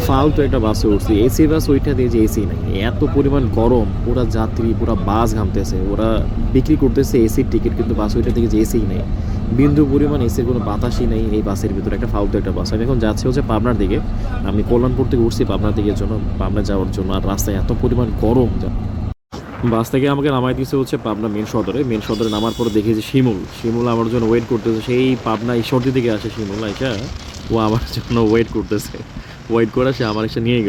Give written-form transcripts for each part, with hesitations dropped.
ফালতু একটা বাসে উঠছি, এসি বাস, ওইটা দিয়ে যে এসি নাই, এত পরিমাণ গরম, পুরা যাত্রী পুরা বাস ঘামতেছে, ওরা বিক্রি করতেছে এসির টিকিট, কিন্তু বাস ওইটা থেকে যে এসিই নেই, বিন্দু পরিমাণ এসির কোনো বাতাসই নেই এই বাসের ভিতরে। একটা ফালতু একটা বাস। আমি এখন যাচ্ছি হচ্ছে পাবনার দিকে, আমি কল্যাণপুর থেকে উঠছি পাবনার দিকের জন্য, পাবনা যাওয়ার জন্য। আর রাস্তায় এত পরিমাণ গরম, বাস থেকে আমাকে নামাই দিয়েছে হচ্ছে পাবনা মেন সদরে। মেন সদরে নামার পরে দেখি যে শিমুল আমার জন্য ওয়েট করতেছে, সেই পাবনা ঈশ্বরদী থেকে আসে শিমুল আইসা, ও আমার জন্য ওয়েট করতেছে। ওয়েট করে সে আমার এসে নিয়ে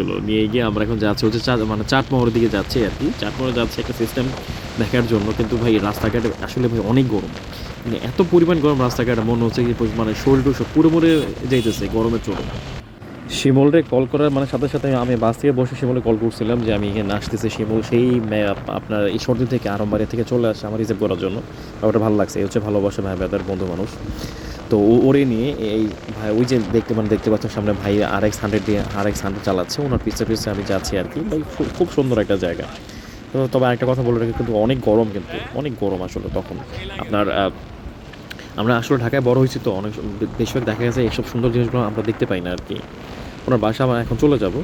গিয়ে আমরা এখন যাচ্ছি হচ্ছে মানে চাটমোহরের দিকে যাচ্ছি আর কি। চাটমোহরে যাচ্ছে একটা সিস্টেম দেখার জন্য, কিন্তু ভাই রাস্তাঘাটে আসলে ভাই অনেক গরম, মানে এত পরিমাণ গরম রাস্তাঘাটে, মনে হচ্ছে কি মানে শরীর সব পুরো মরে যাইতেছে গরমের চোটে। শিমুলরে কল করার মানে সাথে সাথে আমি বাস থেকে বসে শিমুলে কল করছিলাম যে আমি এখানে আসতেছি। শিমুল সেই আপনার এই সর্দি থেকে আরম্বাড়ি থেকে চলে আসে আমার রিসিভ করার জন্য। ওটা ভালো লাগছে, এই হচ্ছে ভালোবাসা ভাই বেদার বন্ধু মানুষ। তো ওরে নিয়ে এই ভাই ওই যে দেখতে পাচ্ছেন সামনে ভাই RX 100 দিয়ে RX 100 চালাচ্ছে, ওনার পিছে পিছে আমি যাচ্ছি আর কি। ভাই খুব সুন্দর একটা জায়গা। তো তবে আরেকটা কথা বলে রাখি, কিন্তু অনেক গরম, কিন্তু অনেক গরম আসলে তখন আপনার আমরা আসলে ঢাকায় বড় হয়েছি, তো অনেক বেশিরভাগ দেখা গেছে এইসব সুন্দর জিনিসগুলো আমরা দেখতে পাই না আর কি। ওনার বাসা আমার এখন চলে যাব।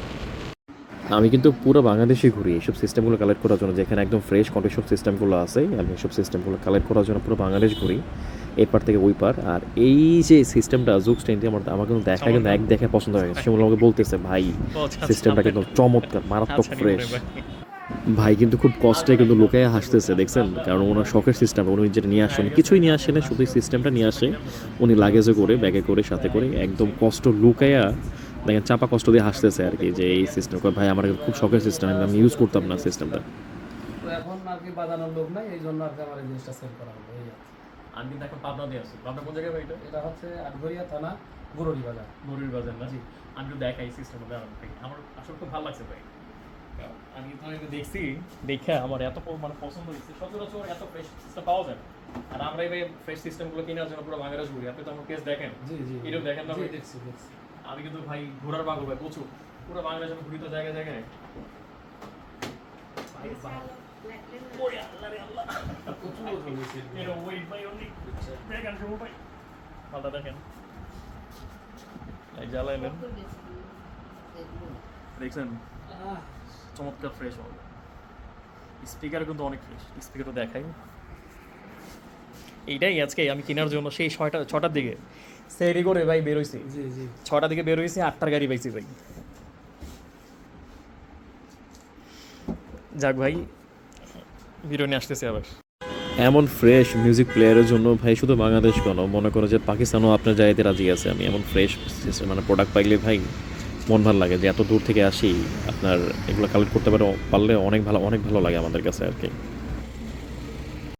আমি কিন্তু পুরো বাংলাদেশে ঘুরি এইসব সিস্টেমগুলো কালেক্ট করার জন্য, যেখানে একদম ফ্রেশ কন্ডিশন সিস্টেমগুলো আছে, আমি এইসব সিস্টেমগুলো কালেক্ট করার জন্য পুরো বাংলাদেশ ঘুরি, এই পার থেকে ওই পার। আর এই যে সিস্টেমটা জুক স্টেনটি আমার কিন্তু দেখা কিন্তু এক দেখে পছন্দ হয়ে গেছে। সেগুলো আমাকে বলতেছে ভাই সিস্টেমটা কিন্তু চমৎকার, মারাত্মক ফ্রেশ। ভাই কিন্তু খুব কষ্টে কিন্তু লোকায় হাসতেছে দেখছেন, কারণ ওনার শখের সিস্টেম, উনি যেটা নিয়ে আসেন কিছুই নিয়ে আসে না, শুধু সিস্টেমটা নিয়ে আসে। উনি লাগেজে করে ব্যাগে করে সাথে করে একদম কষ্ট লুকায়া দেখেন চাপা কষ্ট দিয়ে হাসতেছে আর কি, যে এই সিস্টেম ভাই আমার খুব শখের সিস্টেম, আমি ইউজ করতাম না সিস্টেমটা। তো এখন আর কি বাজানোর লোক নাই, এই জন্য আর কি আমার এই জিনিসটা সেল করা হলো। এই আর কি। আমি কিন্তু এখন পাবনা দিয়ে আসছি। পাবনা কোন জায়গায় ভাই এটা? এটা হচ্ছে আটঘরিয়া থানা গুরুরি বাজার। গরুর বাজার না? জি। আমি তো দেখাই সিস্টেমটা আমার আসলে খুব ভালো লাগছে ভাই। আমি তো এটা দেখছি, দেখে আমার এত মানে পছন্দ হয়েছে। সচরাচর এত ফ্রেশ সিস্টেম পাওয়া যায় না। আর আমরা এই ফ্রেশ সিস্টেমগুলো কেনার জন্য পুরো বাংলাদেশ ঘুরি। আপনি তো আমার পেজ দেখেন, জি জি এটাও দেখেন না জি, ভাই? দেখছি দেখছি। আমি কিন্তু ভাই ঘোরার পাগল ভাই, প্রচুর। পুরো বাংলাদেশ আমি ঘুরি তো জায়গায় জায়গায়। ভাই ভাই, ওরে আল্লাহ রে আল্লাহ, প্রচুর ওজন হয়েছে। এর ওয়েট ভাই অনেক। দেখেন শুভ ভাই, মালটা দেখেন, এই জ্বালাইলেন দেখছেন, আহ, চমৎকার ফ্রেশ হবে। স্পিকার কিন্তু অনেক ফ্রেশ, স্পিকার তো দেখাই। এইটাই আজকে আমি কেনার জন্য সেই ছটার দিকে সেরি করে ভাই বেরোইছি। জি জি। 6টার দিকে বেরোইছি, 8টার গাড়ি পাইছি ভাই। যাক ভাই, ভিডিও নিয়ে আসতেছি আবার। এমন ফ্রেশ মিউজিক প্লেয়ারের জন্য ভাই শুধু বাংলাদেশ কেন, মনে করো যে পাকিস্তানও আপনার জায়গাতে রাজি আছে। আমি এমন ফ্রেশ মানে প্রোডাক্ট পাইলে ভাই মন ভালো লাগে, যে এত দূর থেকে আসি আপনার এগুলো কালেক্ট করতে পারলে অনেক ভালো লাগে আমাদের কাছে আর কি।